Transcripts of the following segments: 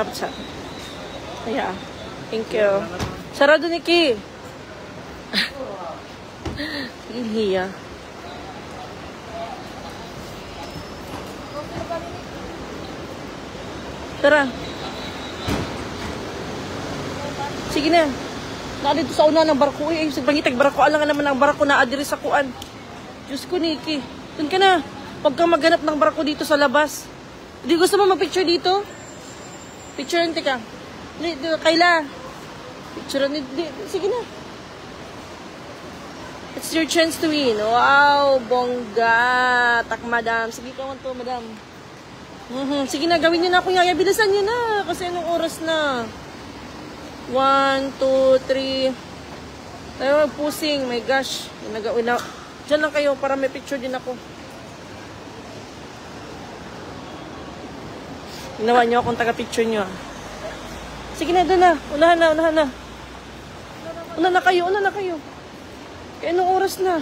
nakapsa. Yeah. Thank you. Sarado ni Ki. Hiya. Tara. Sige na. Dito sa una ng barko. Ay, sa bangitag barko. Alang naman ang barko na adiri sa kuan. Diyos ko, Nikki. Doon ka na. Huwag kang maghanap ng barko dito sa labas. Hindi gusto mo mag-picture dito? Picture nante ka. Kayla. Picture nante. Sige na. It's your chance to win. Wow, bongga. Tak, madam. Sige ka to, madam. Sige na, gawin niyo na, Kuya. Bilisan niyo na. Kasi anong oras na? 1, 2, 3. Tayo pusing. My gosh. Diyan lang kayo para may picture din ako. Ginawa niyo akong taga-picture niyo. Sige na, doon na. Unahan na. Una na kayo. Kaya anong oras na?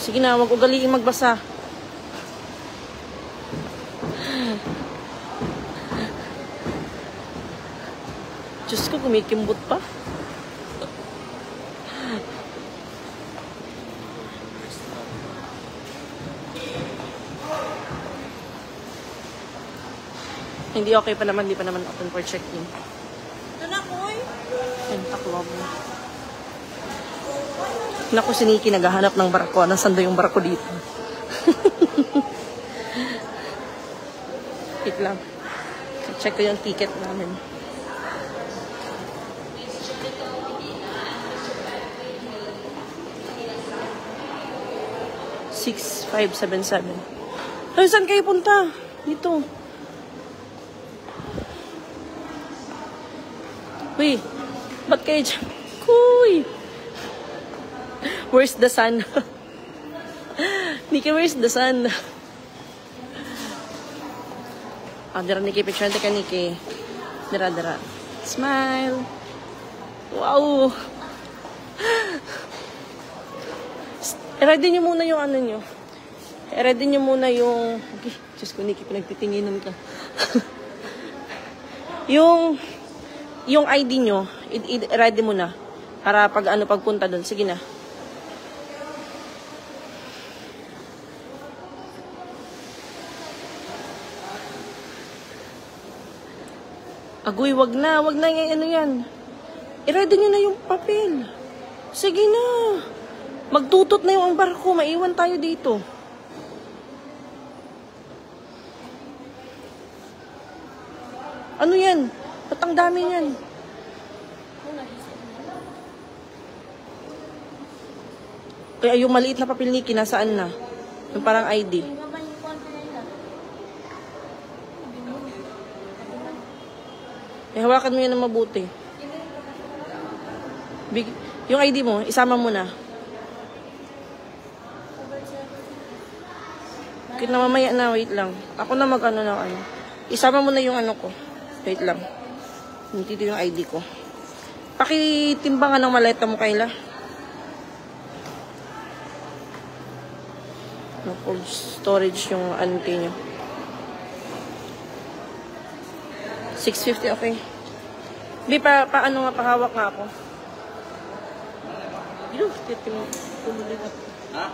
Sige na, wag ugaliing magbasa. Diyos ko, kumikimbot pa. Hindi okay pa naman, hindi pa naman open for check-in. Ito na, Koy. Taklob. Naku, si Nikki naghahanap ng barko. Nasaan daw yung barko dito? Wait lang. Check ko yung ticket namin. $6,577. Ay, saan kayo punta? Dito. Uy, ba't kayo dyan? Kuy! Where's the sun? Nikki, where's the sun? Dira, Nikki, picture natin ka, Nikki. Dira. Smile. Wow! I-ready nyo muna yung ano nyo. I-ready nyo muna yung... Okay, Diyos ko, Nikki, pinagtitinginan ka. yung ID nyo, i-ready mo na. Para pagpunta doon. Sige na. Agoy, wag na yung ano yan. I-ready nyo na yung papel. Sige na. Magtutot na yung barko. Maiwan tayo dito. Ano yan? Ba't ang dami yan? Kaya yung maliit na papel, Nikki, nasaan na? Yung parang ID. Hawakan mo yan na mabuti. Yung ID mo, isama mo na. Kita mamaya na, wait lang. Ako na mag-ano na ano. Isama mo na yung ano ko. Wait lang. Dito yung ID ko. Pakitimbangan ng maleta mo, Kayla. No, cold storage yung ano nyo. 650, okay. Hindi, paano nga, pahawak nga ako. Yun, tumuloy na. Ha?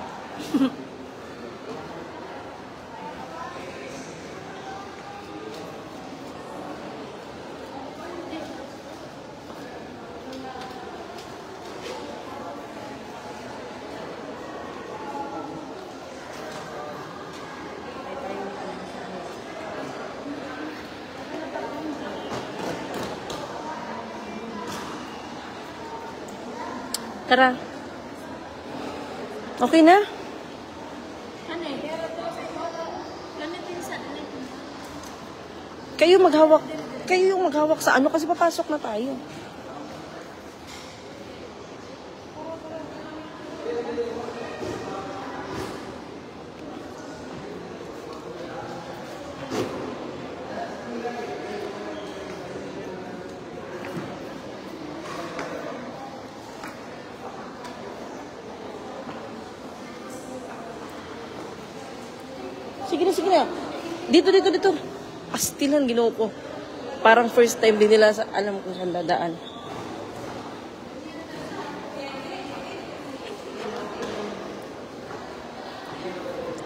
Tara. Okay na? Kayo yung maghawak sa ano kasi papasok na tayo. Sige na. Dito. Astilan, ginoo ko. Parang first time din nila alam kung saan dadaan.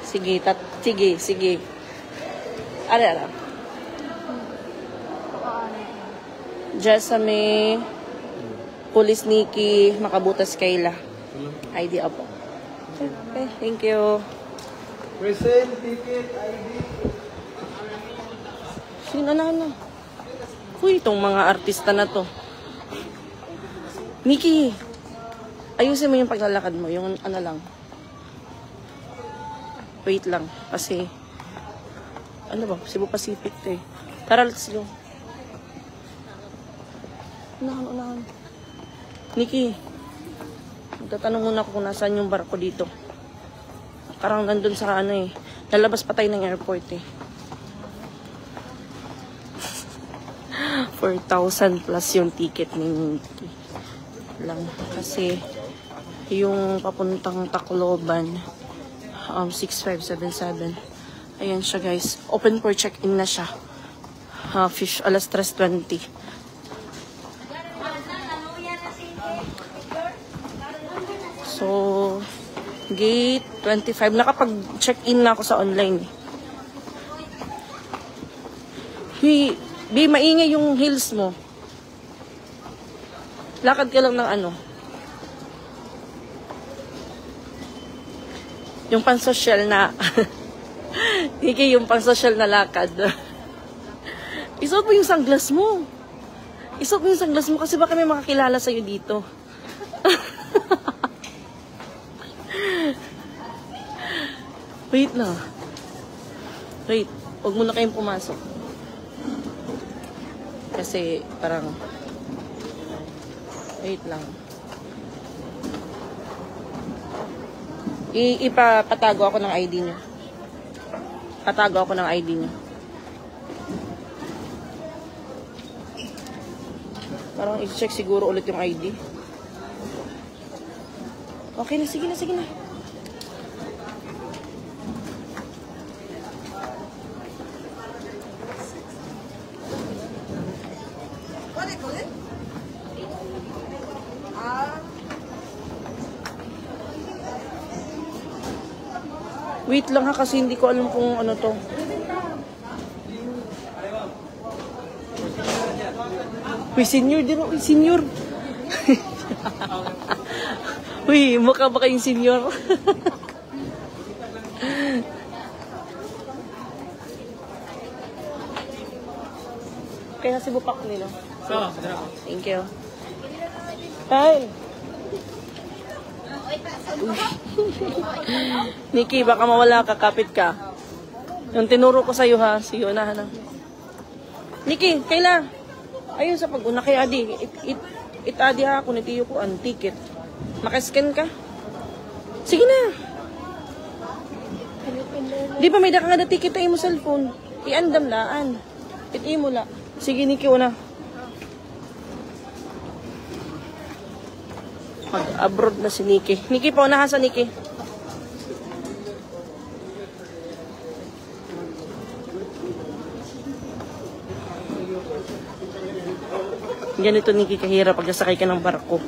Sige. Ara. Jesame, Police Nikki, Makabutas Kayla. ID apo. Okay, thank you. Present, ticket, ID. Sino na? Uy, itong mga artista na to. Nikki, ayusin mo yung paglalakad mo. Yung ano lang. Wait lang. Kasi, ano ba? Cebu Pacific to eh. Tara, let's go. Unahan. Nikki, magtatanong muna ako kung nasaan yung barko dito. Parang nandun sa ano eh. Lalabas pa tayo ng airport eh. 4,000 plus yung ticket ni Nikki. Lang. Kasi, yung papuntang Tacloban, 6577. Ayan siya guys. Open for check-in na siya. Fish, alas 3:20. So, gate 25. Nakapag-check-in na ako sa online. Bi, maingay yung heels mo. Lakad ka lang ng ano. Yung pang-social na. Hindi yung pang-social na lakad. Isuot mo yung sunglass mo. Kasi baka may makakilala sa'yo dito. Wait. Huwag muna kayong pumasok. Kasi parang wait lang. Ipapatago ako ng ID niyo. Parang i-check siguro ulit yung ID. Okay na, sige na. Wait lang ha, kasi hindi ko alam kung ano to. Uy, senior. Uy, mukha ba kayong senior? Kaya si bupak nila. Thank you. Hi. Nikki, baka mawala ka, kapit ka. Yung tinuro ko sa'yo ha, sige, unahan na. Nikki, Kayla, ayun sa pag-una kay Adi, it-Adi ha ako, nitiyo ko ang ticket. Makascan ka? Sige na. Di ba may daka nga na ticket tayo mo cellphone? I-andam laan. It-i mo la. Sige, Nikki, una. Mag-abroad na si Nikki. Nikki, paunahan sa Nikki. Ganito, Nikki, kahirap pag nasakay ka ng barko.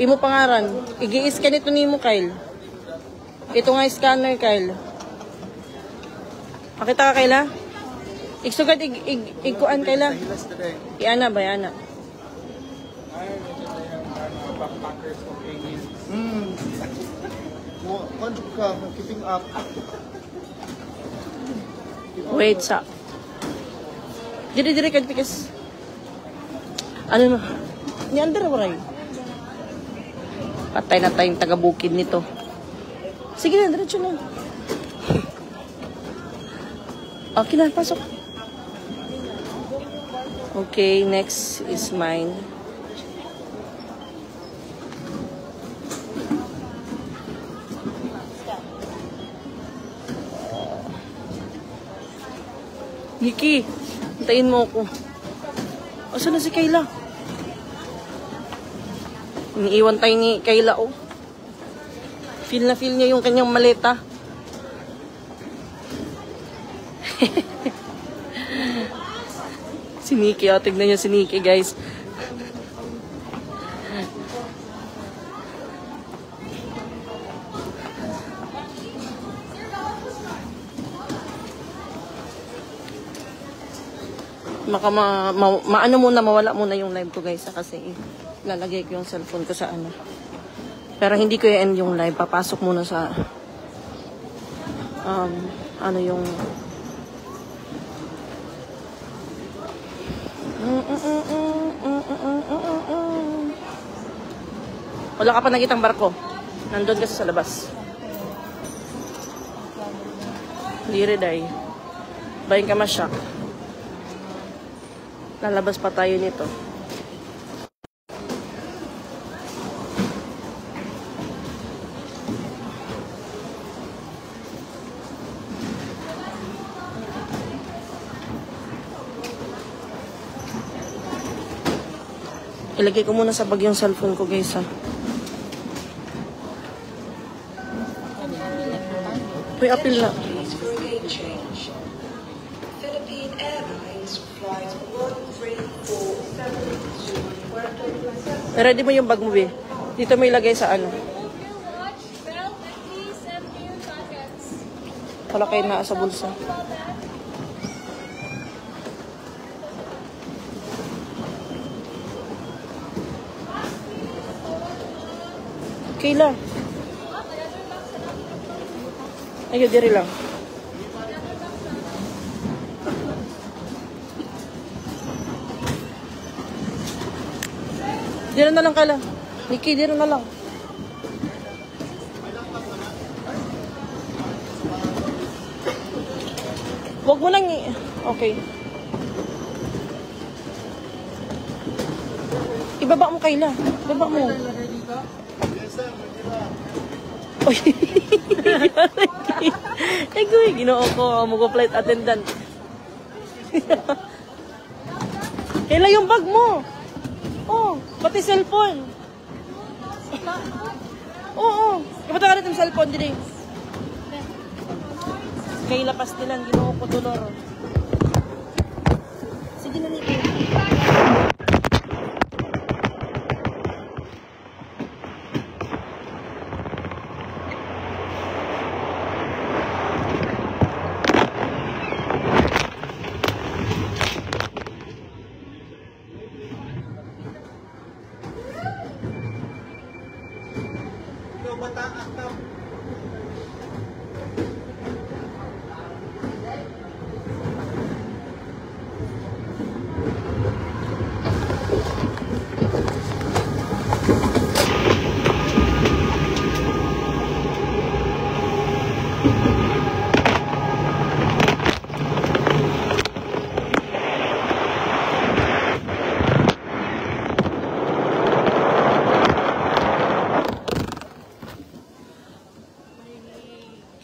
Imo pangaran. Igi-scan ito ni mo, Kyle. Ito nga scanner, Kyle. Pakita ka, Kayla? Iksugad, iguan Kayla. Iana ba, Iana? Keeping up. Wait, sa. Diri ka, because ano na? Ni under ba rin? Patay na tayong taga-bukid nito. Sige na, diretso na. Okay na, pasok. Okay, next is mine. Nikki, hintayin mo ako. Asan na si Kayla? Iniiwan tayo ni Kayla, oh. Feel na feel niya yung kanyang maleta. Si Nikki, oh, tignan niyo si Nikki, guys. Maka maano muna, mawala muna yung live ko, guys, kasi lalagay ko yung cellphone ko sa ano. Pero hindi ko i-end yung live, papasok muna sa ano yung wala ka pa nakitang barko. Nandun kasi sa labas. Liriday. Bayin ka masyak. Lalabas pa tayo nito. Ilagay ko muna sa bag yung cellphone ko, guys, ha. Uy, apil na. Philippine Airlines flight 1347 to Puerto Princesa. Ready mo yung bag mo, be? Dito mo ilagay sa ano. Wala kayo na sa bulsa. Kayla. Ayun, diri lang. Diri na lang, Kayla. Nikki, diri na lang. Huwag mo lang okay. Ibaba mo, Kayla. Ibaba mo. Oy. Ay, ginoo ko. Mag-flight attendant. Kayla yung bag mo. Oh, pati cellphone. Oo. Ipata ka rin yung cellphone, din. Kayla pastilan, ginoo ko dolor. Sige na nito.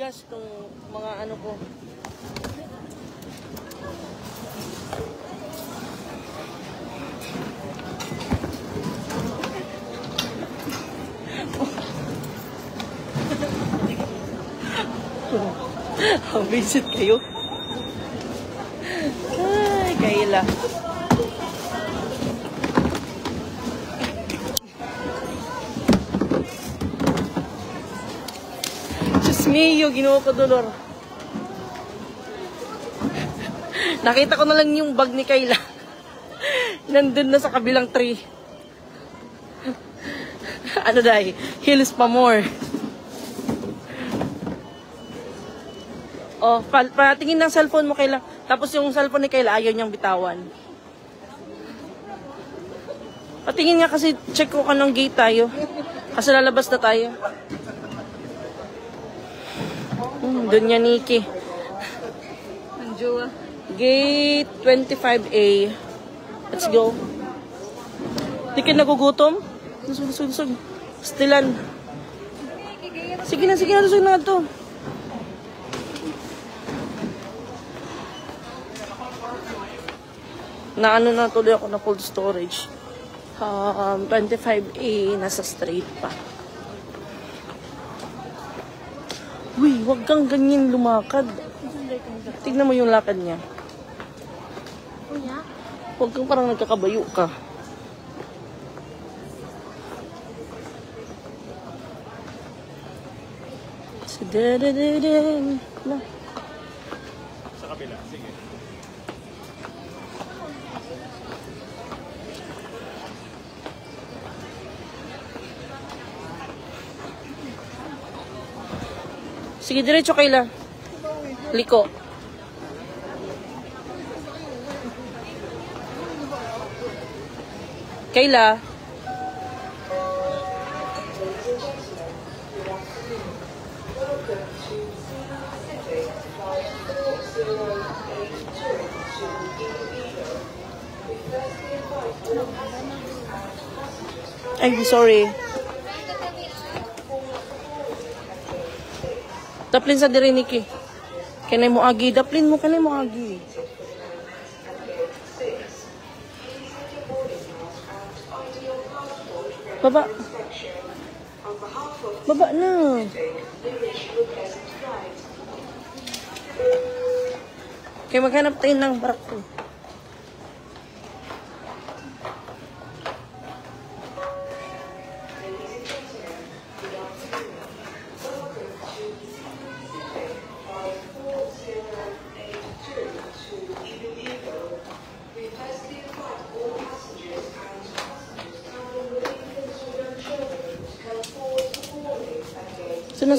Gas tong mga ano ko. Ang visit kayo. Ay, Kayla. Diyos mio, ginoo ko dolor. Nakita ko na lang yung bag ni Kayla. Nandun na sa kabilang tree. Ano dahi? Hills pa more. Oh, patingin ng cellphone mo, Kayla. Tapos yung cellphone ni Kayla, ayaw niyang bitawan. Patingin nga kasi, check ko ka ng gate tayo. Kasi lalabas na tayo. Doon niya, Nikki. Anjua. Gate 25A. Let's go. Di ka nagugutom? Lusog. Stilan. Sige na, lusog na ito. Naano na tuloy ako na cold storage. 25A, nasa straight pa. Huwag kang ganyan lumakad. Tignan mo yung lakad niya. Huwag kang parang nagkakabayo ka. So, na. Sa kabila, sige. Sige, diretso Kayla. Liko. Kayla. Ay, sorry. Daplin sa diri Nikki. Kanay mo agi, daplin mo kanay mo agi. Baba. Baba na. Kaya maghanap tayo ng barko.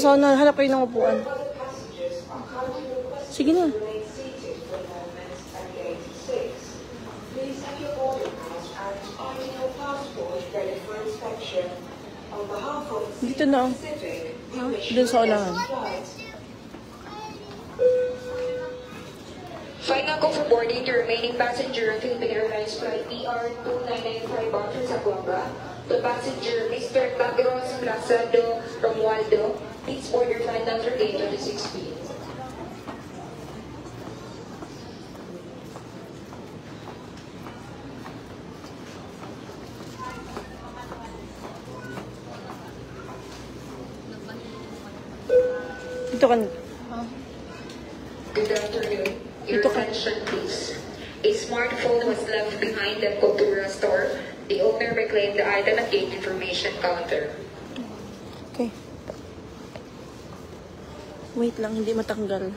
Sana hanap kayo ng upuan. Sige na. Dito na. Doon sa ulangan. Final call for boarding the remaining passenger of Philippine Airlines flight ER2995 bound for Zamboanga. The passenger, Mr. Bagros Lazado Romualdo, please board your flight number 826B. Dito ka. Good afternoon. Your attention, please. A smartphone was left behind at Cultura store. The owner reclaimed the item at gate information counter. Okay. Wait lang, hindi matanggal.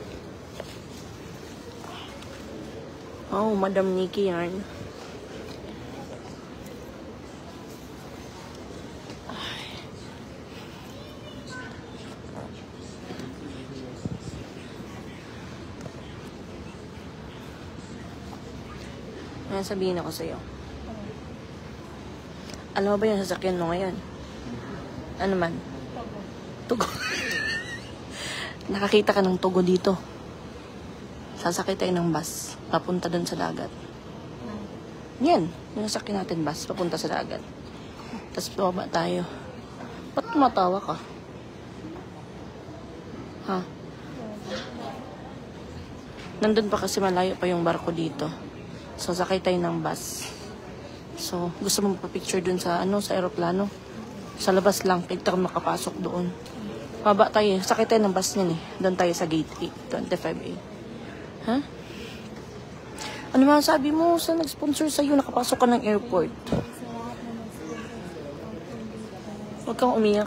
Oh, Madam Nikki yan. Ayan, sabihin ako sa'yo. Alam mo ba yung sasakyan mo ngayon? Ano man? Tugo. Nakakita ka ng tugo dito. Sasakay tayo ng bus. Papunta dun sa dagat. Yan. Yung sasakyan natin bus. Papunta sa dagat. Tapos baba tayo. Ba't tumatawa ka? Ha? Nandun pa kasi malayo pa yung barko dito. So, sakay tayo ng bus. So, gusto mo pa-picture dun sa, sa aeroplano? Sa labas lang, kita ka makapasok doon. Baba tayo, sakay tayo ng bus niyan eh. Doon tayo sa gate 8, 25A. Ha? Ano man sabi mo sa nag-sponsor sa'yo, nakapasok ka ng airport? Huwag kang umiyak.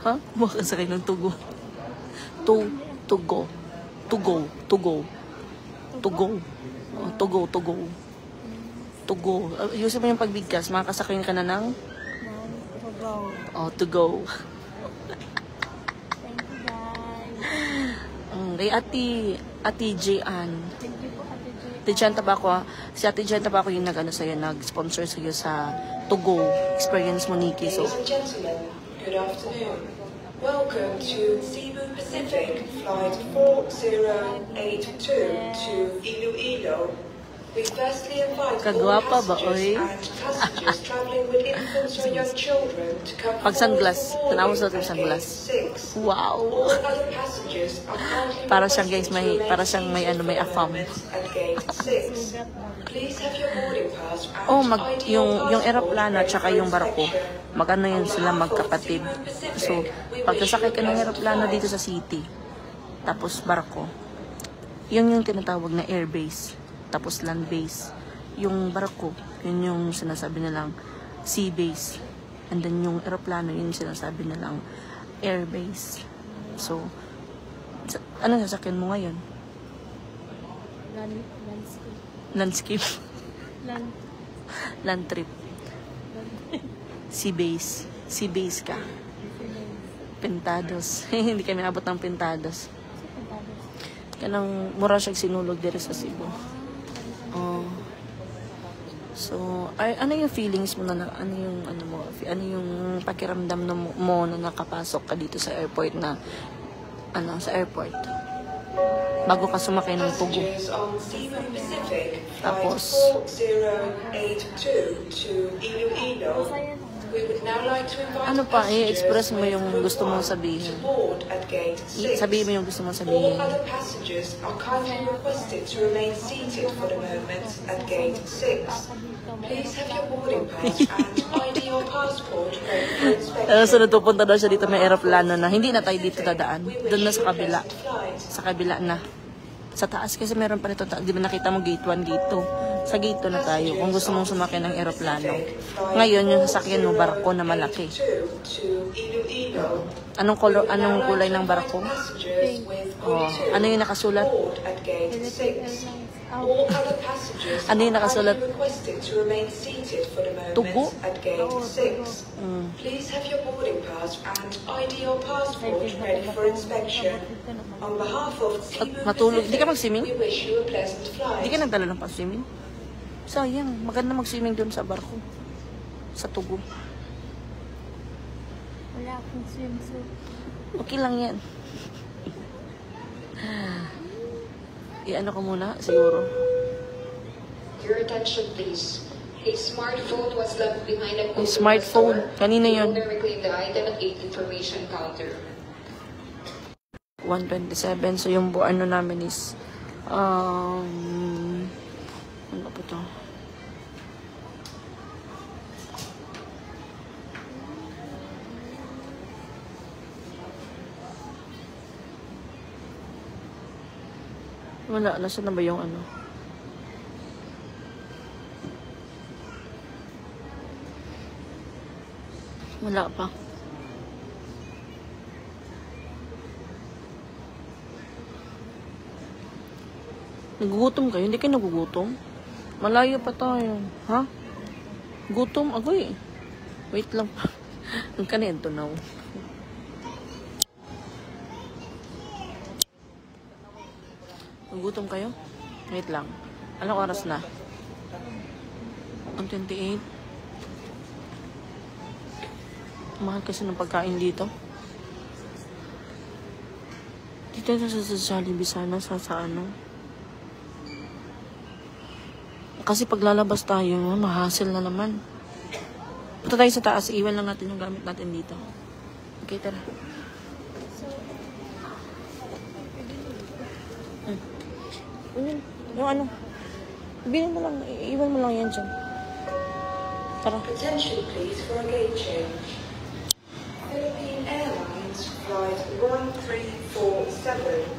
Ha? Makasakay ng tugo. Tugo. Tugo. Ayusin mo yung pagbigkas. Makakasakay ka na ng? To go. Thank you, guys. Kay Ate J.Ann. Thank you po, Ate J. Ate Jan Tabaco, si Ate Jan Tabaco yung nag-sponsor sa'yo sa To Go experience mo, Nikki. So, Ladies and gentlemen, good afternoon. Welcome to Cebu Pacific Flight 4082 to Iloilo. We firstly invite all Kagwapa ba, oy? passengers and passengers traveling with infants or young children to come Pag forward sunglass. for Tanaw boarding sa at gate sunglass. 6. Wow. All other passengers are kindly Para siyang guys, requested may, to remain para siyang may seated ano, for may the afam. moment at gate 6. Please have your boarding pass and Oh, ID or yung passport eroplano at ready saka for yung barko, inspection. magano yun On sila behalf of magkapatid. Cebu Pacific, So, we pag wish sasakay you ka ng pleasant eroplano dito flights. sa city, tapos barko, yun yung tinatawag na airbase, tapos land base. Yung barko, yun yung sinasabi nilang sea base. And then yung eroplano, yun yung sinasabi nilang airbase. So, ano sasakyan mo ngayon? Landscape. Landscape? Land. Land trip? Sea base? Sea base ka? Pentados. Hindi kami abot ng Pentados. Kanang mura siya sinulog dito sa Cebu. Oh. So, ano yung feelings mo na ano yung pakiramdam mo na nakapasok ka dito sa airport na sa airport bago ka sumakay ng Tugu. Passengers on Cebu Pacific Tapos, flight 4082 to Iloilo. We would now like to invite ano pa, passengers i-express mo yung with gusto mong group sabihin. one to board at gate 6. Sabihin mo yung gusto mong All sabihin. other passengers are kindly requested to remain seated for the moment at gate 6. Please have your boarding pass and ID or passport ready for inspection. Sunod pupunta daw siya dito may aeroplano na hindi na tayo dito dadaan. Doon na sa kabila. Sa kabila na. Sa taas kasi meron pa nito. Di ba nakita mo gate 1, gate 2? Sa gate 2 na tayo kung gusto mong sumakay ng aeroplano. Ngayon yung sasakyan mo barko na malaki. Anong kulay ng barko? Oh, ano yung nakasulat? Ano yung nakasulat? Tugu? Please have your boarding pass and ID or passport ready for inspection. On behalf of Cebu Matulog. Di ka Pacific, mag-swimming? we wish you a pleasant flight. Hindi ka nagdala ng pa-swimming? Sayang, maganda mag-swimming doon sa barko. Sa Tugu. Wala akong swimsuit. Okay lang yan. I-ano ko muna, siguro. Your attention please. A smartphone was left behind at Ang smartphone. Kanina The yun. owner reclaimed the item at gate information counter. 127. So, yung ano namin is, ano po to? Wala. Nasaan na ba yung ano? Wala pa. Nagugutom kayo? Hindi kayo nagugutom? Malayo pa tayo. Ha? Gutom? Agoy. Wait lang pa. Ang kanento now. Nagugutom kayo? Wait lang. Anong oras na? Ang 28. Mahal kasi ng pagkain dito. Dito na sa Jollibee sana sa ano. Kasi pag lalabas tayo, mahassle na naman. Punta tayo sa taas, iwan lang natin yung gamit natin dito. Okay, tara. Yung ano, bilhin mo lang, iwan mo lang yan dyan. Tara. Attention please for a gate change. Philippine Airlines flight 1347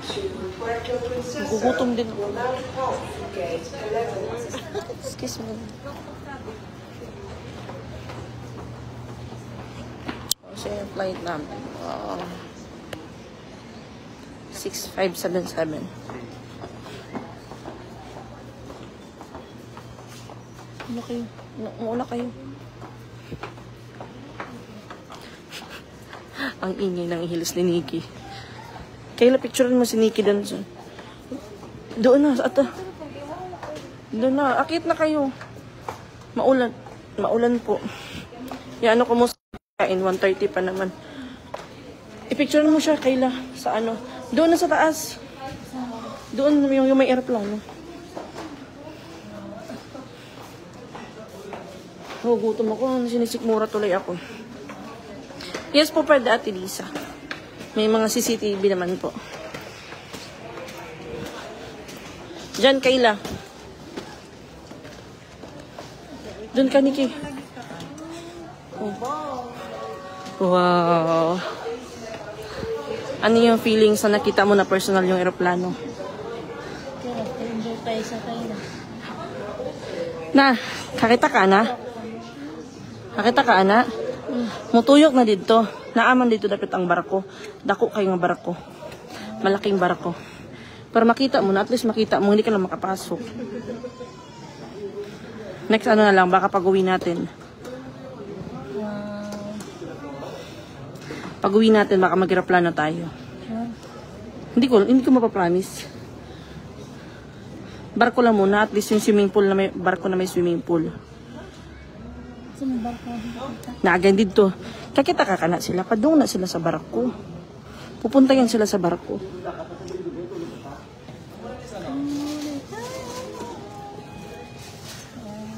to Puerto Princesa Gugutom din. will now depart from gate 11. Excuse me. So, yung flight namin. 6577. Ano kayo? Mauna kayo. Ang ingay ng ihilis ni Nikki. Kayla, picturean mo si Nikki doon. Doon na, ata. Doon na, akit na kayo. Maulan. Maulan po. Yan, ano ko mo sa kain, 1:30 pa naman. I-picturean mo siya, Kayla, sa ano. Doon na sa taas. Doon yung may aeroplano. Gutom ako. Sinisikmura tuloy ako. Yes po, pwede Ate Lisa. May mga CCTV naman po. Diyan, Kayla. Doon ka, Nikki. Oh. Wow. Ano yung feelings na nakita mo na personal yung eroplano? Pero, enjoy tayo sa tayo. Na, kakita ka na? Kakita ka na? Mutuyok na dito. Naaman dito dapat ang barko. Dako kayo ng barko. Malaking barko. Para makita mo na, at least makita mo, hindi ka lang makapasok. Next ano na lang, baka pag-uwi natin. Pag-uwi natin, baka mag-aeroplano tayo. Hindi ko mapapromise. Barko lang muna, at least yung swimming pool na may barko na may swimming pool. Saan ba ko? Naagan dito. Kakita ka na sila, padung na sila sa barko. Pupunta yan sila sa barko.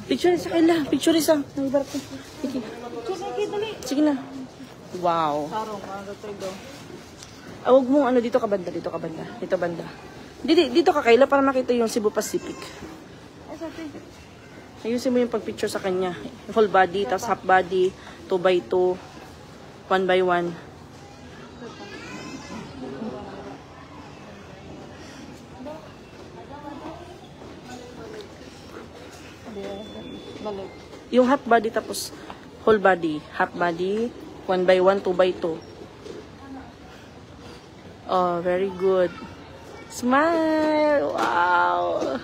Picture isa kaila, picture isa. Ng barko. Sige. Sige na. Wow. Huwag mong ano dito ka banda, dito ka banda. Dito banda. Dito ka Kayla para makita yung Cebu Pacific. Ayusin mo yung pag-picture sa kanya. Whole body, tapos half body, 2x2, 1x1. Yung half body tapos whole body. Half body, 1x1, 2x2. Oh, very good. Smile! Wow!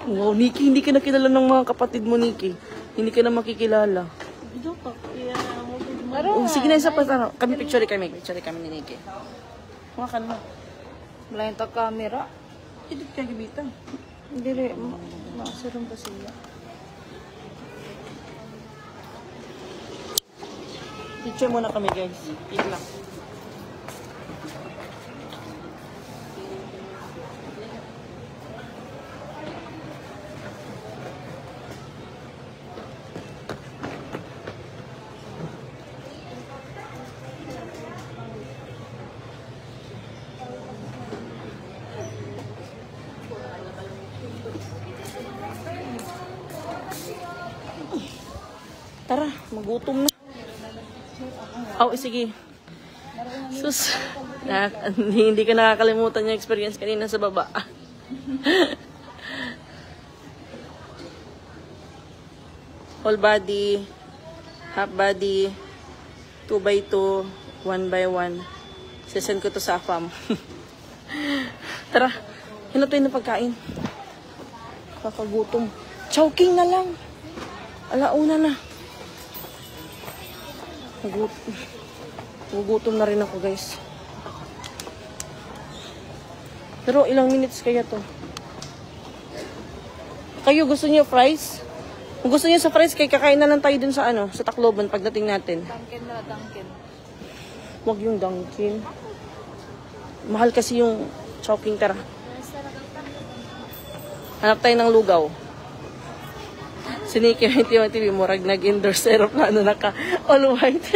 Wow, Nikki, hindi ka na kilala ng mga kapatid mo, Nikki. Hindi ka na makikilala. Dito pa. Oh, sige na, isa pa. Ano, kami picture kami ni Nikki. Mga kan mo. Malayan ta camera. Hindi ka gibitan. Hindi rin. Maasarang pa sila. Picture muna kami, guys. Wait lang. Tara, magutom na. Oh, sige. Sus, hindi ka nakakalimutan yung experience kanina sa baba. Whole body, half body, 2x2, 1x1. Sesend ko to sa AFAM. Tara, hinatuin na pagkain. Kakagutom. Chowking na lang. Alauna na. Nagugutom na rin ako, guys. Pero ilang minutes kaya to? Kayo gusto niyo fries? Kung gusto niyo sa fries, kaya kakain na lang tayo dun sa sa Tacloban pagdating natin. Dunkin na, Dunkin. Huwag yung Dunkin. Mahal kasi yung Chowking. Tara. Hanap tayo ng lugaw. Si Nikki yung TV mo, nag-endorse aeroplano naka all white.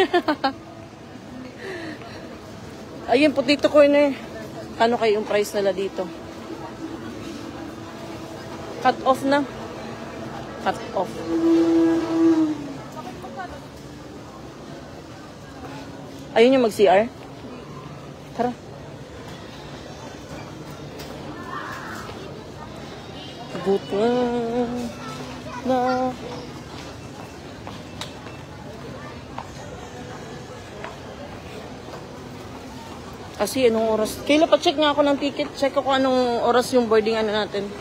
Ayun, potato corner. Ano kayo yung price nila dito? Cut off na. Cut off. Ayun yung mag-CR. Tara. Buto na. Kasi anong oras? Kailan pa-check nga ako ng ticket. Check ako anong oras yung boarding natin.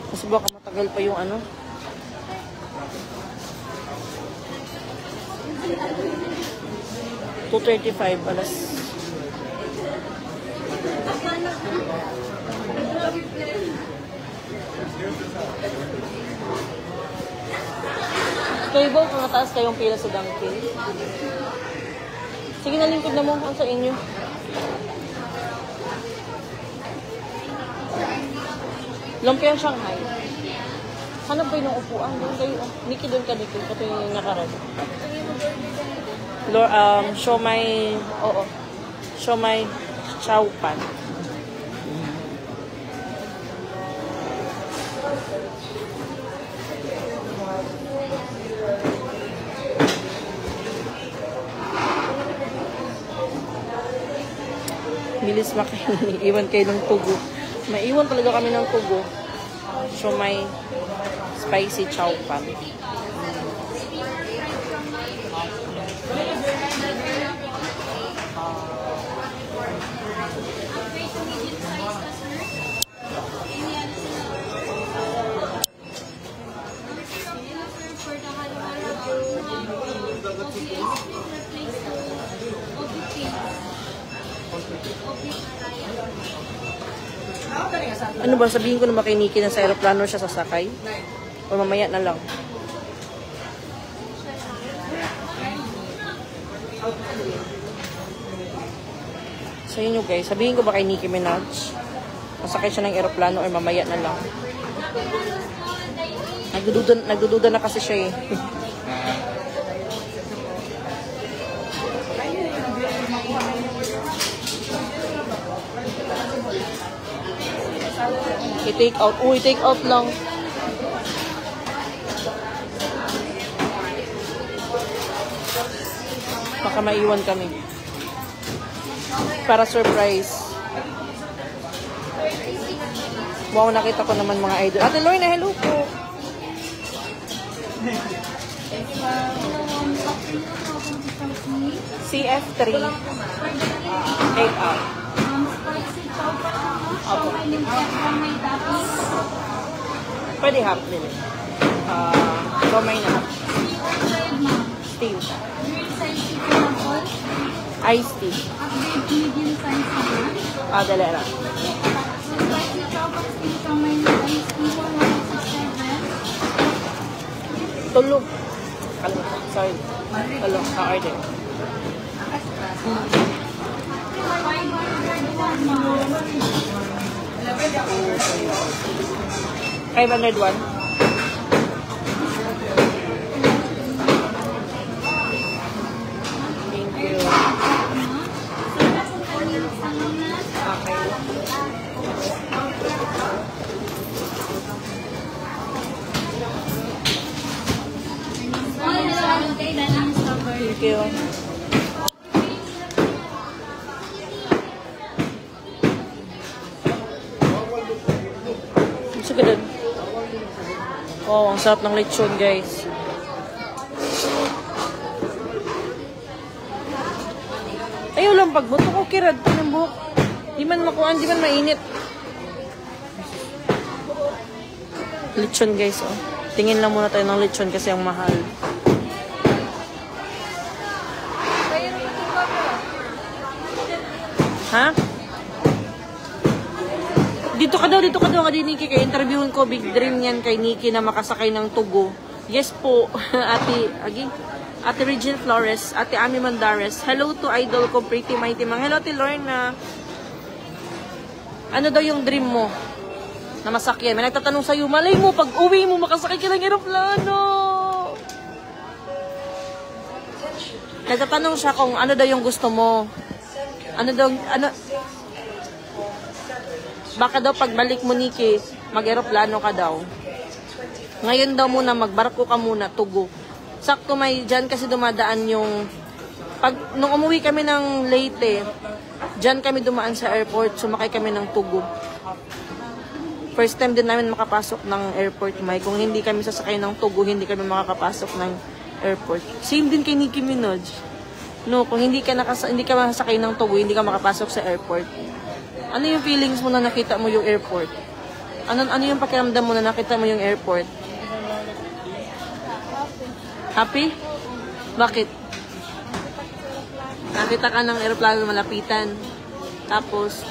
Kasi baka matagal pa yung 2:35 alas. Kayo ba, kung nataas kayong pila sa Dunkin? Sige na, lingkod na mo. Ang sa inyo. Lumpia Shanghai. Hanap ba yung upuan? Doon kayo. Nikki, doon ka dito. Ito yung nakarad. Siomai. Oo. Siomai chow pan. Bilis iwan kayo ng tugo. Maiwan talaga kami ng tugo. So may spicy chow pan. Ano ba, sabihin ko na kay Nikki na sa aeroplano siya sasakay? O mamaya na lang? Sa inyo guys, sabihin ko ba kay Nikki Minaj? Masakay siya ng aeroplano o mamaya na lang? Nagdududa na kasi siya eh. I-take out. Uy, take out lang. Baka maiwan kami. Para surprise. Wow, nakita ko naman mga idol. Ate Lorna, hello po. CF3. 8 out. Opo. Pwede half nila. Romay na half. Steve. Iced tea. Dalera. Tulog. Sorry. Tulog. Ka-order. 501. Thank you. Thank you. Ganun. Oh, ang sarap ng lechon, guys. Ayaw lang pagbuto ko, kirad pa ng buhok. Di man makuhaan, di man mainit. Lechon, guys, oh. Tingin lang muna tayo ng lechon kasi ang mahal. Ha? Dito ka daw kay Nikki. Kay interviewin ko, big dream yan kay Nikki na makasakay ng tugo. Yes po, Ate Regine Flores, Ate Ami Mandares. Hello to idol ko, Pretty Mighty Mang. Hello, Ate Lorna. Ano daw yung dream mo na masakyan? May nagtatanong sa'yo, malay mo, pag uwi mo, makasakay ka ng aeroplano. Nagtatanong siya kung ano daw yung gusto mo. Baka daw pagbalik mo, Nikki, mag-aeroplano ka daw. Ngayon daw muna, magbarko ka muna, tugo. Sakto may dyan kasi dumadaan yung... Nung umuwi kami ng Leyte, dyan kami dumaan sa airport, sumakay kami ng tugo. First time din namin makapasok ng airport, May. Kung hindi kami sasakay ng tugo, hindi kami makakapasok ng airport. Same din kay Nikki Minaj. No, kung hindi ka masasakay ng tugo, hindi ka makapasok sa airport. Ano yung feelings mo na nakita mo yung airport? Ano yung pakiramdam mo na nakita mo yung airport? Happy? Bakit? Nakita ka ng aeroplano malapitan. Tapos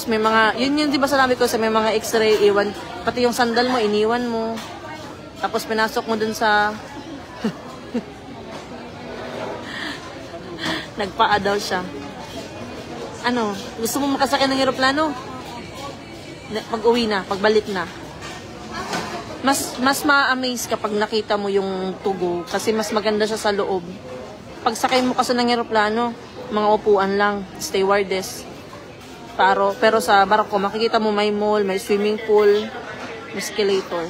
may mga, yun di ba sabi ko sa may mga x-ray iwan, pati yung sandal mo, iniwan mo. Tapos pinasok mo dun sa Nagpaa daw siya. Ano? Gusto mo makasakay ng eroplano? Pag-uwi na, pagbalik na. Mas ma-amaze kapag nakita mo yung tugo kasi mas maganda siya sa loob. Pag sakay mo kasi ng eroplano, mga upuan lang, stewardess. Pero sa barko, makikita mo may mall, may swimming pool, may escalator.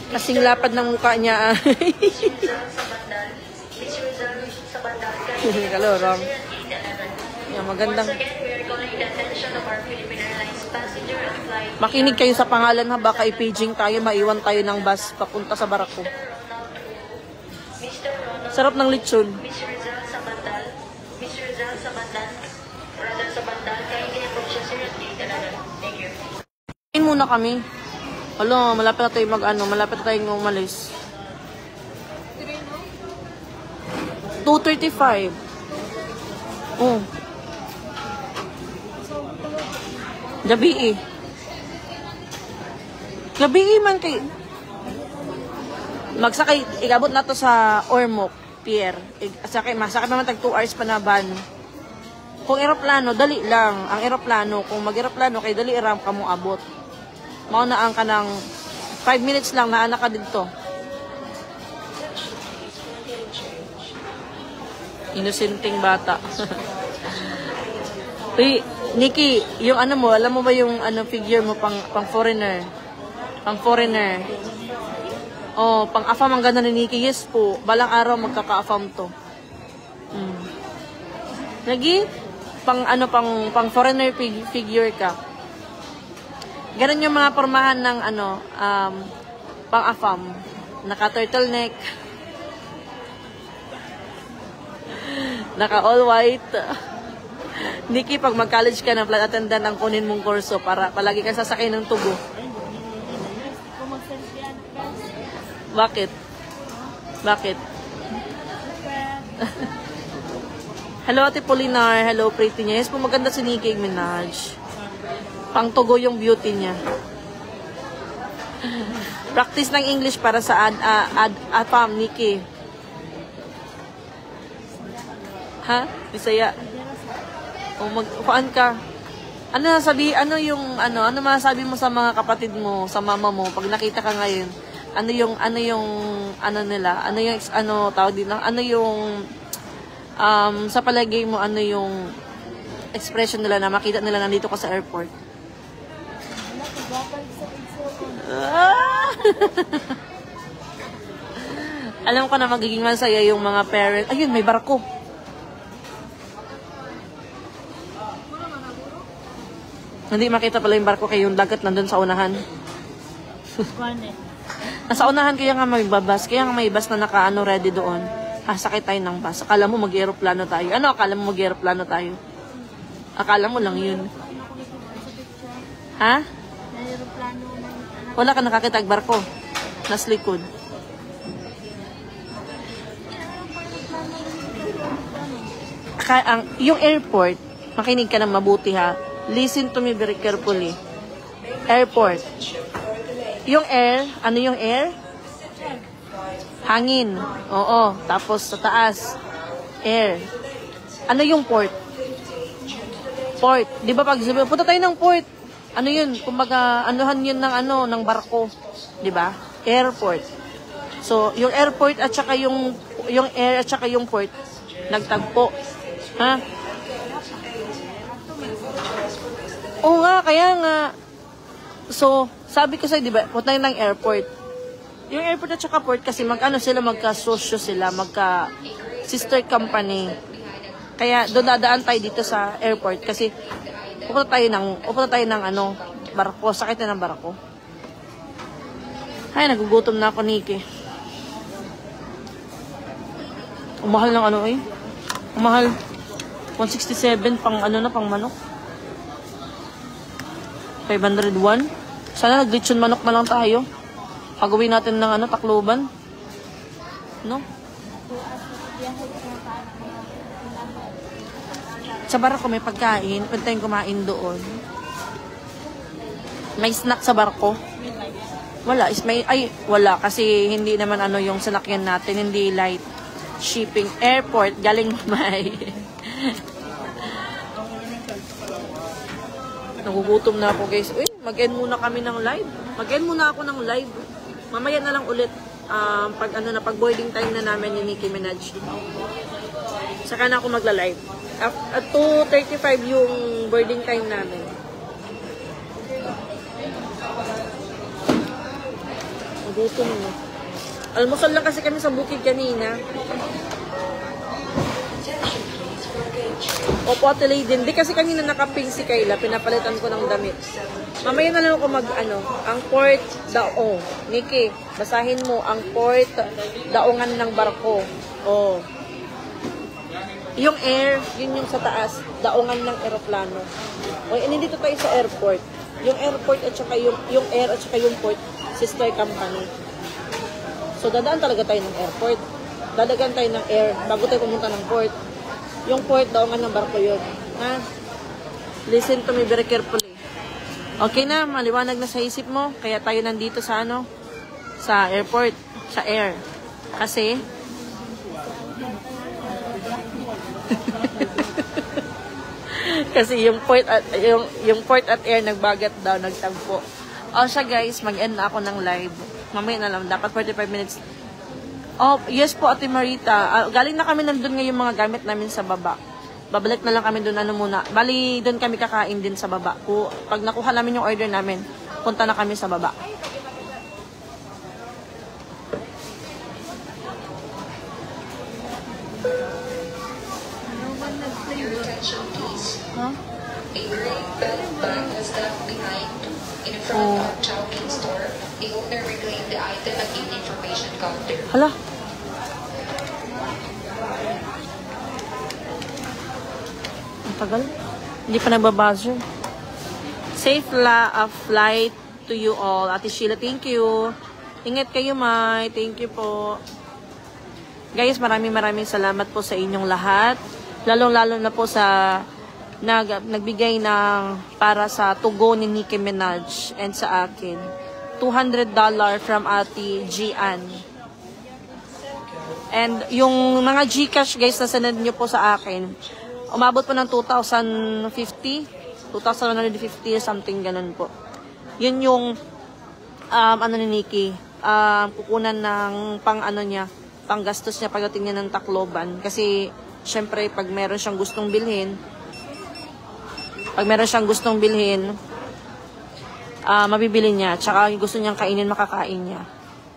Kasing lapad ng mukha niya. Kalorong. Yan, magandang. Makinig kayo sa pangalan ha, baka i-paging tayo, maiwan tayo ng bus papunta sa barako. Sarap ng lechon. Kain muna kami. Hala, malapit na tayo malapit na tayong umalis. 2:35. Oh. Gabi man kay magsakay, igabot na to sa Ormoc Pier. Masakay naman tag 2 hours pa na van. Kung eroplano, dali lang. Ang eroplano, kung mag-eroplano kay dali ram ka mo abot. Maunaan ka ng 5 minutes lang na anak ka dito. Inosenteng bata. Uy, Nikki, yung ano mo, alam mo ba yung figure mo pang foreigner? Pang foreigner. Oh, pang afam ang ganda ni Nikki. Yes po, balang araw magkaka-afam to. Lagi pang foreigner figure ka. Ganun yung mga pormahan ng pang afam. Naka turtleneck. Naka all white. Nikki, pag mag-college ka na, flight attendant ang kunin mong kurso para palagi ka sasakay ng tugo. Bakit? Hello, Ate Polinar. Hello, pretty niya. Yes po, maganda si Nicki Minaj. Pang tugo yung beauty niya. Practice ng English para sa AFAM, Nikki. Ha? Bisaya. O magkuan ka. Ano masasabi mo sa mga kapatid mo, sa mama mo pag nakita ka ngayon? Ano yung tawag din, sa palagay mo, ano yung expression nila na makita nila nandito ka sa airport? Alam ko na magiging masaya yung mga parents. Ayun, may barko. Hindi makita pala yung barko kaya yung dagat nandun sa unahan. Nasa unahan kaya nga may babas. Kaya nga may bus na ready doon. Sakay tayo ng bus. Akala mo mag-aeroplano tayo. Ano akala mo mag-aeroplano tayo? Akala mo lang yun. Ha? Wala ka nakakita ang barko. Nas likod. Yung airport, makinig ka na mabuti ha. Listen to me very carefully. Airport. Yung air, ano yung air? Hangin. Oo. Tapos sa taas, air. Ano yung port? Port. Di ba pag punta tayo ng port, ano yun? Kumbaga, anuhan yun ng barko. Di ba? Airport. So, yung airport at saka yung air at saka yung port, nagtagpo. Ha? Oo nga, kaya nga. So, sabi ko sa'yo, di ba, punta ng airport. Yung airport at saka port kasi magka-sosyo sila, magka-sister company. Kaya doon dadaan tayo dito sa airport kasi pupunta tayo ng barko, sakit na ng barko. Ay, nagugutom na ako, Nikki. Umahal ng umahal. 167 pang pang manok. 501. Sana nag-lechon manok na lang tayo. Pagawin natin ng takluban. No? Sa barko may pagkain. Pwede tayong kumain doon. May snack sa barko. Wala, wala kasi hindi naman ano yung sanakyan natin, hindi light shipping. Airport, galing Mamay. Nagugutom na ako guys. Uy, mag-end muna kami ng live. Mag-end muna ako ng live. Mamaya na lang ulit pag boarding time na namin ni Nicki Minaj. Saka na ako magla-live. At 2:35 yung boarding time namin. Nagutom na. Almusal lang kasi kami sa bukid kanina. Opo, Ate Lady. Hindi kasi kanina nakaping si Kayla. Pinapalitan ko ng damit. Mamaya na lang ako ang port daong. Nikki, basahin mo ang port daongan ng barko. Oh. Yung air, yun yung sa taas. Daongan ng eroplano. O, nandito tayo sa airport. Yung airport at saka yung air at saka yung port, sister company. So, dadaan talaga tayo ng airport. Dadagan tayo ng air bago tayo pumunta ng port. Yung port, daongan ng barko yun. Ha? Listen to me very carefully. Okay na, maliwanag na sa isip mo. Kaya tayo nandito sa sa airport, sa air. Kasi, kasi yung port at air nagbagat daw, nagtagpo. O siya guys, mag-end na ako ng live. Mamaya na lang, dapat 45 minutes. Oh, yes po, Ate Marita. Galing na kami nandun ngayon mga gamit namin sa baba. Babalik na lang kami doon muna. Bali, doon kami kakain din sa baba. Pag nakuha namin yung order namin, punta na kami sa baba. Huh? A gray belt bag was left behind in front of Chowking store. The owner reclaimed the item at the information counter. Hala. Ang tagal. Hindi pa nagbabuzzer. Safe flight to you all. Ate Sheila, thank you. Ingat kayo, Mai. Thank you po. Guys, maraming salamat po sa inyong lahat. Lalong-lalo na po sa nagbigay ng para sa tugo ni Nicki Minaj and sa akin. $200 from Ate Gian. And yung mga GCash guys na sanad nyo po sa akin, umabot po ng 2,050, 2,150 something ganun po. Yun yung ni Nicki, kukunan ng pang gastos niya pagdating niya ng Tacloban. Kasi syempre pag meron siyang gustong bilhin, mabibili niya. Tsaka yung gusto niyang kainin, makakain niya.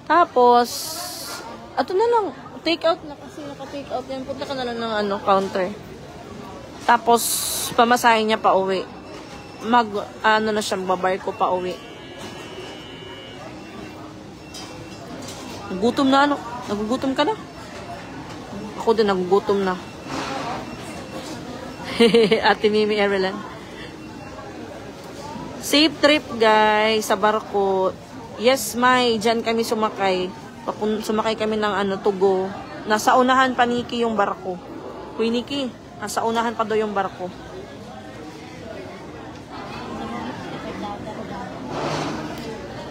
Tapos, ato na lang, take out na kasi naka-take out yan. Punta ka na lang ng counter. Tapos, pamasahin niya pa uwi. Na siya, babarko pa uwi. Nagugutom na Nagugutom ka na? Ako din, nagugutom na. Ate Mimi Erelan. Safe trip guys sa barko. Yes, May, dyan kami sumakay. Sumakay kami ng tugo. Nasa unahan pa Nicki yung barko. Uy Nicki, nasa unahan pa daw yung barko.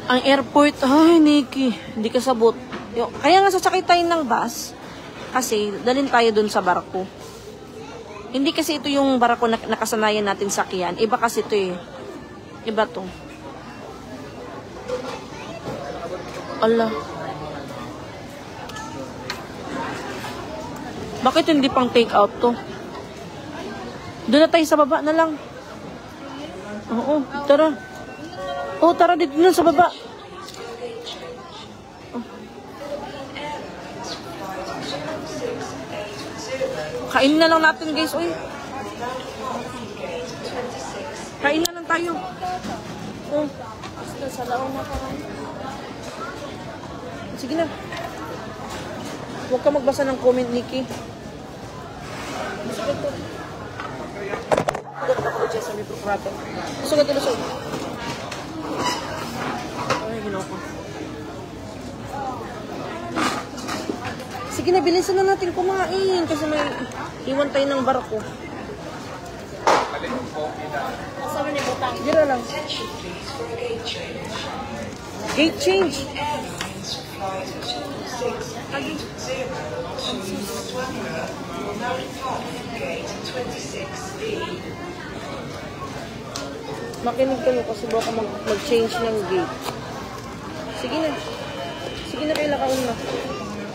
Ang airport, ay Nicki, hindi ka sabot. Kaya nga sasakay tayo ng bus kasi dalhin tayo dun sa barko. Hindi kasi ito yung barko na nakasanayan natin sakyan. Iba kasi ito eh. Iba to. Allah. Bakit hindi pang take out to? Doon na tayo sa baba na lang. Oo, tara. Oo, tara dito na sa baba. Oh. Kain na lang natin guys. Uy. Kain na lang tayo. Oh. Sa laon na parang. Sige na. Huwag ka magbasa ng comment, Nicki. Masakit to. Huwag ako dyan sa may prokrato. Masakit to, masakit. Ay, ginawa ko. Sige na, bilisan na natin kumain. Kasi may iwan tayo ng barako. Kasama ni Butang. Dira lang. Attention please for a gate change. Gate change. Airlines flight 2680 to Swanger will now depart from gate 26B. Makinig kayo kasi baka mag-change ng gate. Sige na. Sige na kayo lakaon na.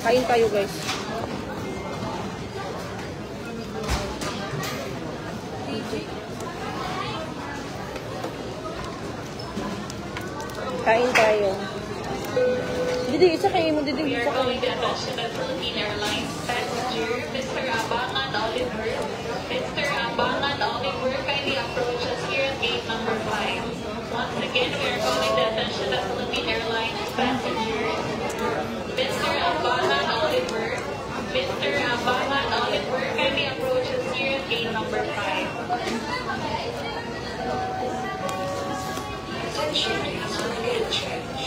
Kain tayo guys. Kain tayo. Didi, isa kayo mo. Didi, We isa are kayo. going to attention at Philippine Airlines passenger Mr. Abangan Oliver. Mr. Abangan Oliver, kindly approach us here at gate number 5. Once again, we are calling the attention at Philippine Airlines passenger Mr. Abangan Oliver. Mr. Abangan Oliver, kindly approach us here at gate number 5. Attention please for a gate change.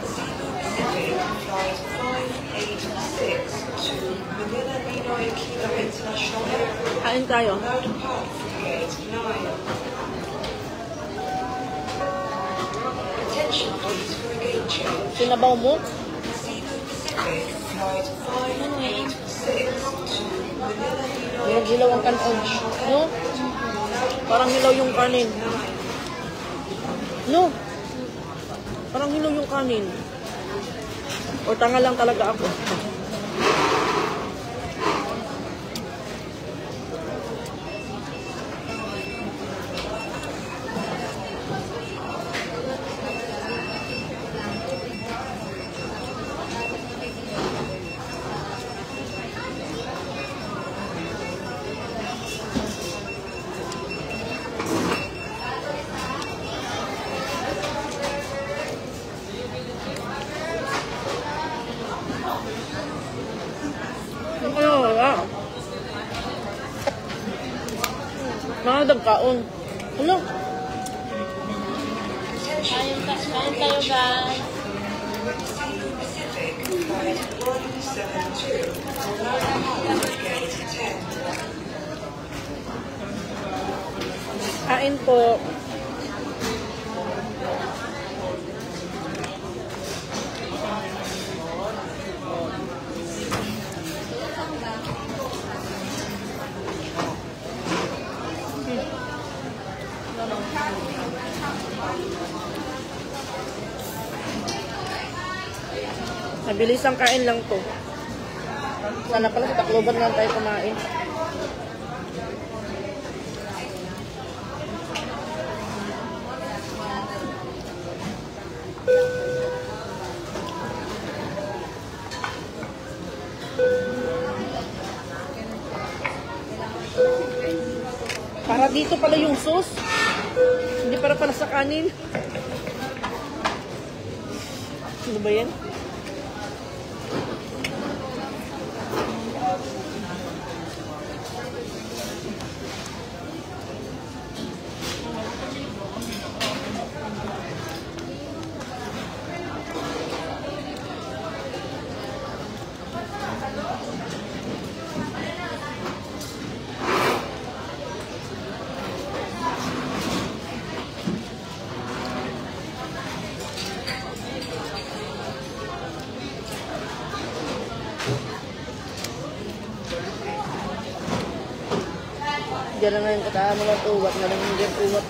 Cebu Pacific flight 586 to Manila Ninoy Aquino International Airport Kain tayo. will now depart from gate 9. Attention please for a gate change. Sinabaw mo? Cebu Pacific flight 586 to Manila Ninoy Yung hilaw ang kanon. No? Parang hilaw yung kanin. No? Parang hilaw yung kanin. O tanga lang talaga ako. Ano wala? Mga dagkaon. Ano? Kain tayo guys. Cebu Pacific flight 172 will now depart from gate 10. Kain po. Mabilis ang kain lang to. Sana pala sa Tacloban lang tayo kumain. Para dito pala yung sauce. Hindi para sa kanin. Ano ba yan? Diyan na ngayon kataan mo lang uwat. Malamang dyan uwat.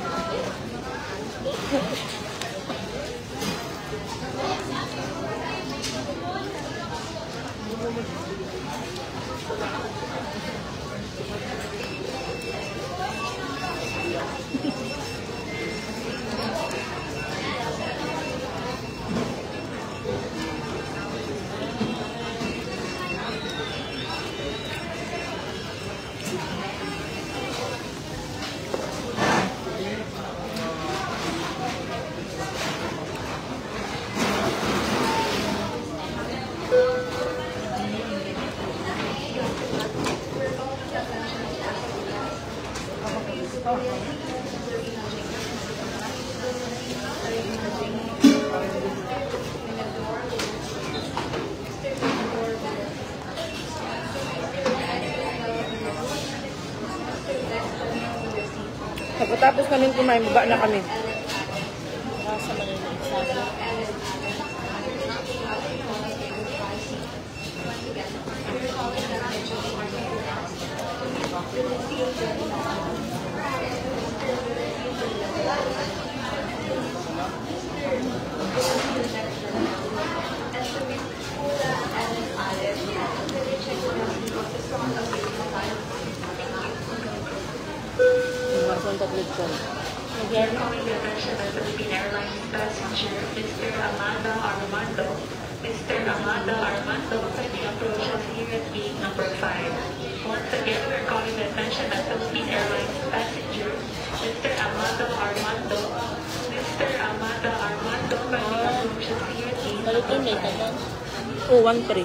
Pagkatapos namin kumain, baba na kami. Nasa maliliit sabi. Masang tatlit ko. Again, calling the attention of Philippine Airlines passenger, Mr. Amanda Armando. Mr. Amanda Armando, kindly approaches here at gate number 5. Once again, we're calling the attention of Philippine Airlines passenger, Mr. Amanda Armando. Mr. Amanda Armando, kindly approaches here at gate Balik number yun, may 5. tagal. Oh, 1.3.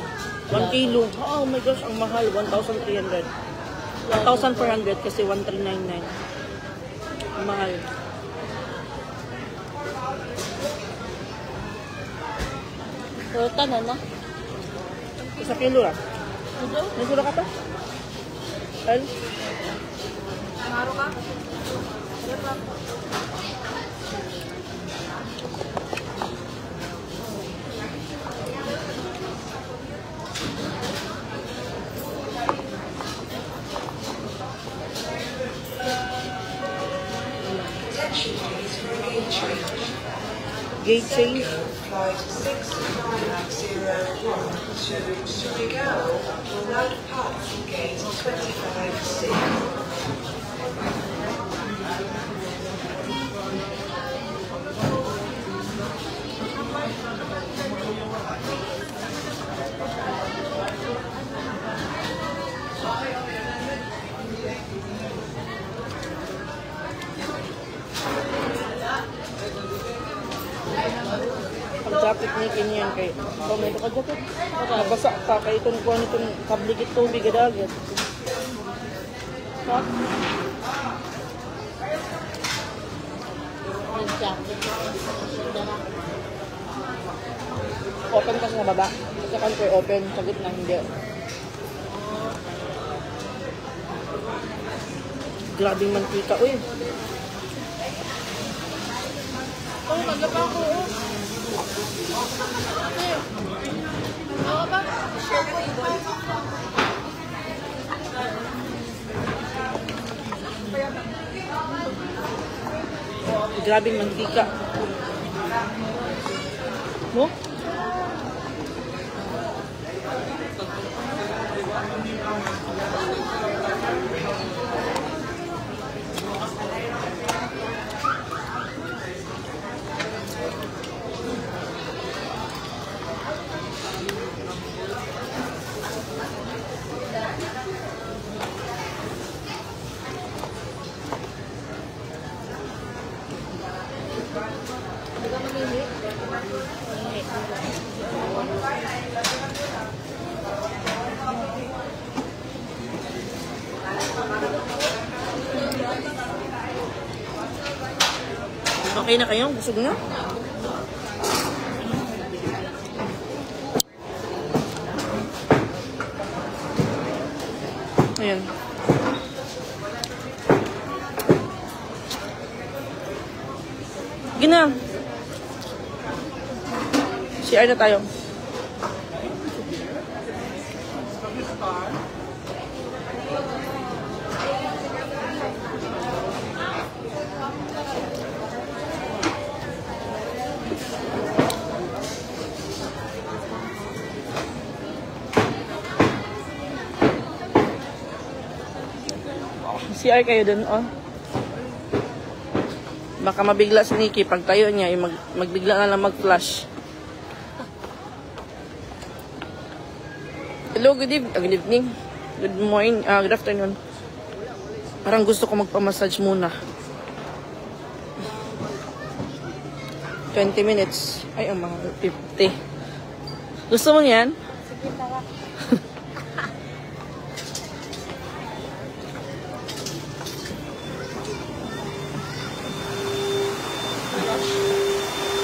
1 kilo. Oh my gosh, ang mahal. 1,300. 1,400 kasi 1,399. Ang mahal. Toyota na na. Isa kilo lang. May sura ka pa? Al? Maro ka? Attention please for a gate change. Gate change. Flight 6501 to Surigao will now depart from gate 25C. Ang jacket ni kinyan kay tomato ka jacket. Nabasa ka kay itong kuha nitong kabligit tubig gadagat. Ha? Yung jacket. Dara. Open kasi sa baba. Sa kanto open, sa gitna hindi. Grabing mantika. Uy, Oh, magapa ko. Ako ba? grabing mantika. Mo? Okay na kayo? Busog na? Ayan. Gina. CR na tayo. CR kayo dun, oh. Baka mabigla si Nikki pag tayo niya, magbigla na lang mag-flash. Hello, good evening. Good morning, good afternoon. Parang gusto ko magpa-massage muna. 20 minutes. Ay, ang mga 50. Gusto mo yan? Sige, tara.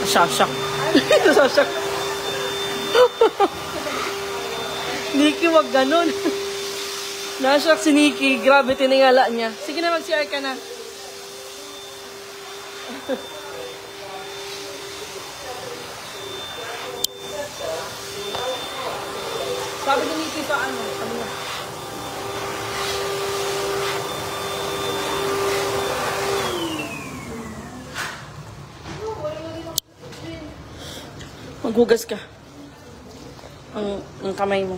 Nasasyak. Nasasyak. Nikki, wag ganun. Nasyak si Nikki. Grabe, tiningala niya. Sige na, mag-CR ka na. Sabi ni Tito, ano, sabi niya. Maghugas ka. Ang kamay mo.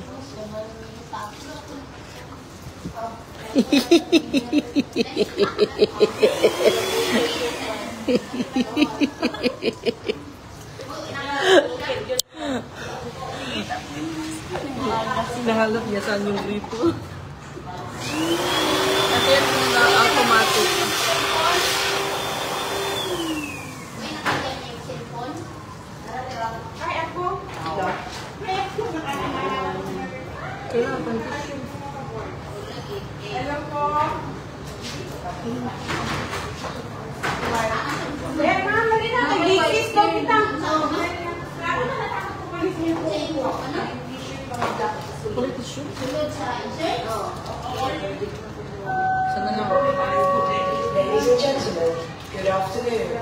Nahalap niya saan yung gripo. Kasi yan na automatic. Kailangan Ladies and gentlemen, good afternoon.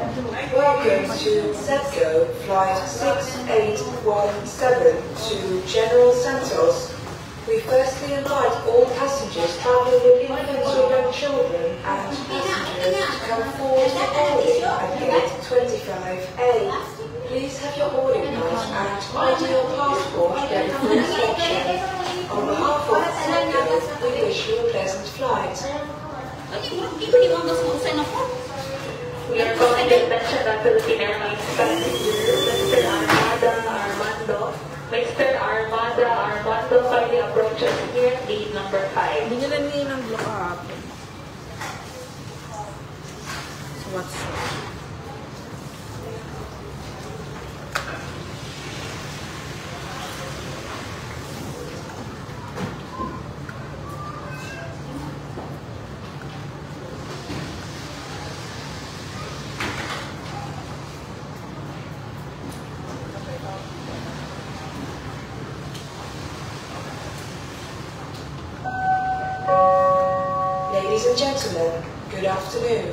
Welcome to Setco Flight 6817 to General Santos. We firstly invite all passengers traveling with infants or young children and passengers to come forward for boarding at gate 25A. Please have your boarding pass and ID or passport ready for inspection. On behalf of Setco, we wish you a pleasant flight. We are calling the attention of Philippine Airlines passenger, Mr. Armando kindly approaches here at gate number 5. Hindi nila niya ng block kahapon. So what's up? Ladies and gentlemen, good afternoon.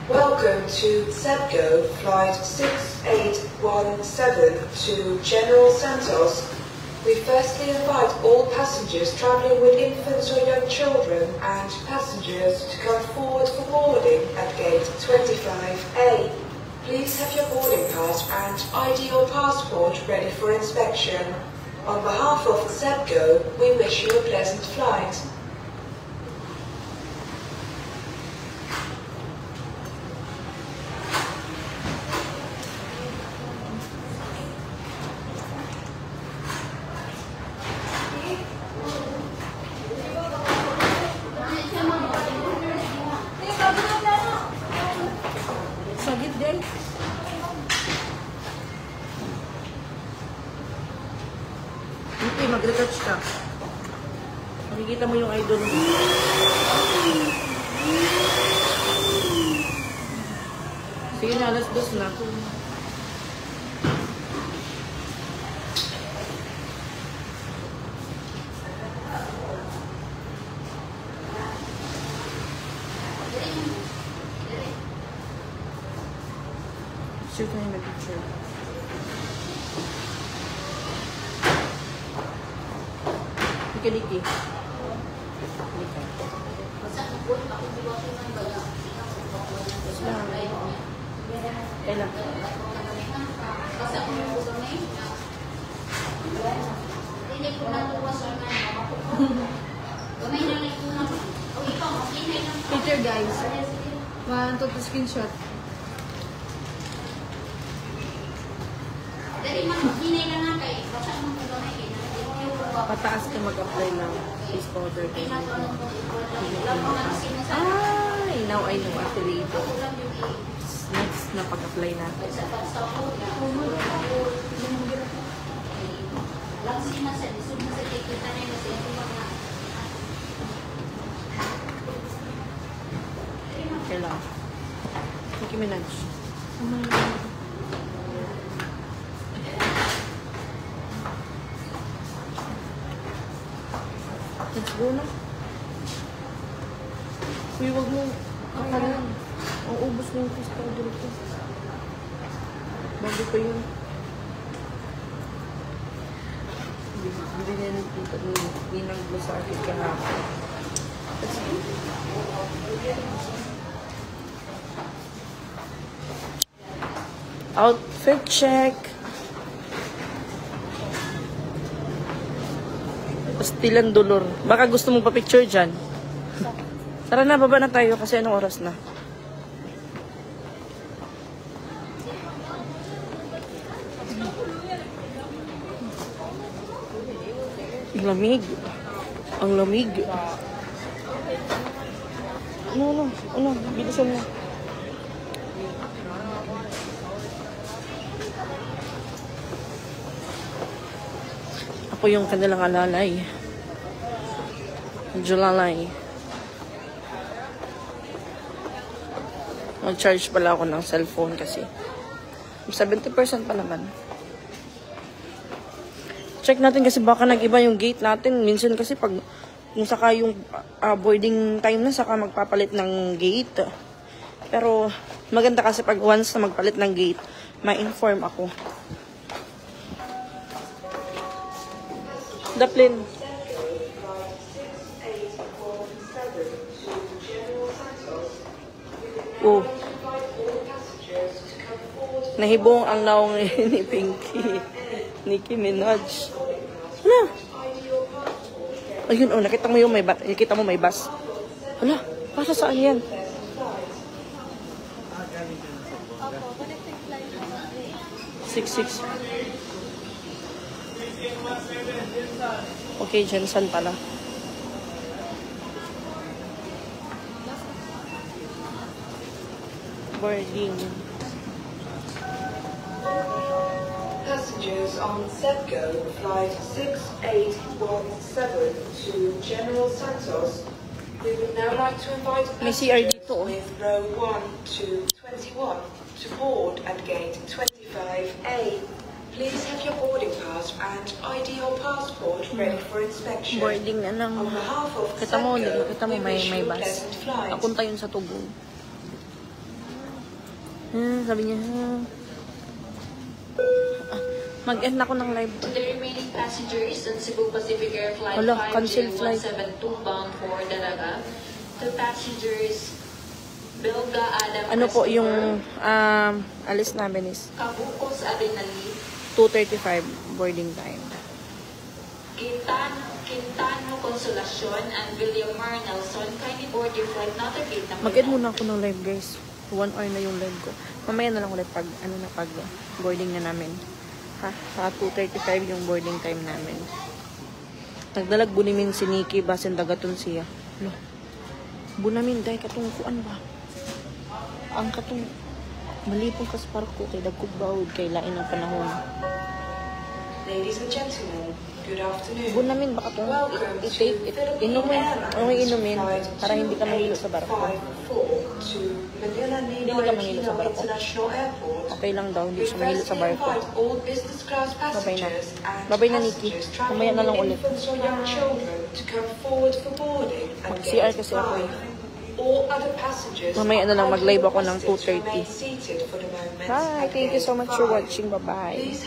Welcome to Setco Flight 6817 to General Santos. We firstly invite all passengers travelling with infants or young children and passengers to come forward for boarding at gate 25A. Please have your boarding pass and ID or passport ready for inspection. On behalf of Setco, we wish you a pleasant flight. Sagit din. Okay, mag-retouch ka. Makikita mo yung idol mo. Sige na, alas 2 na. Shoot tayo na picture. Diki-diki. Kailan? Picture guys. 1, 2, 3 screenshot. Pataas ka mag-apply ng face powder. Ay, now I know affiliated. Next na pag-apply natin. Kailan? Nicki Minaj. Let's go na. Uy, wag mo. Kakalan. Ang ubos na yung fish powder ko. Bago pa yun. Bili na ng tita ni Ninang Blo sa akin kahapon. Outfit check. Pastilan dolor. Baka gusto mong pa-picture dyan. Tara na, baba na tayo kasi anong oras na. Ang lamig. Ang lamig. Ano, bilisan mo. Ako yung kanilang alalay. Julalay. Mag-charge pala ako ng cellphone kasi 70% pa naman. Check natin kasi baka nag-iba yung gate natin. Minsan kasi pag kung saka yung boarding time na saka magpapalit ng gate. Pero maganda kasi pag once na magpalit ng gate, ma-inform ako. Daplin. Oh. Nahibong ang naong ni Pinky. Nicki Minaj. Hala. Ayun, oh, nakita mo yung may bus. Hala, para saan yan? Six. Okay, Jensen pala. Boarding. Passengers on SEPCO flight 6817 to General Santos. We would now like to invite May CR passengers dito, oh. with row 1 to 21 to board at gate 25A. Please have your boarding pass and ID or passport ready for inspection. Boarding na ng... On behalf of Kita mo, SEPCO, we may wish you a bus. pleasant flight. Napunta yun sa Tugon. Sabi niya, mag-end ako ng live. To the remaining passengers on Cebu Pacific Air Flight Hala, cancel flight. 5072 bound for Dalaga. To passengers Belga Adam Ano po Christopher, yung alis namin is Cabucos Adenali, 2:35 boarding time. Quintano Consolacion, and Villamar Nelson, kindly board your flight not at gate number Mag-end muna ako ng live, guys. 1 hour na yung live ko. Mamaya na lang ulit pag boarding na namin. Sa 2:35 yung boarding time namin. Nagdalag bunimin si Nikki basin dagaton siya. No. Bunamin dahil katungkuan ba? Ang katong malipong kaspark ko kay dagkog bawod kay lain ng panahon. Ladies and gentlemen, good afternoon. Bunamin ba katong Welcome to inumin? Ano inumin para hindi ka mahilo sa barko? 2854 to Manila Hindi ka mahilo sa Ninoy barko? International Airport. Okay lang daw, hindi We siya mahilo sa firstly barko. invite all business class Babay na. passengers and Babay na, Nikki. passengers Mamaya traveling na lang with ulit. infants or young children to come forward for boarding at Mag-CR gate kasi ako 5. All other passengers Mamaya na lang are mag-live ako ng requested to 2:30. remain seated for the moment Hi, at thank you so gate much for 5. watching. Bye-bye. Please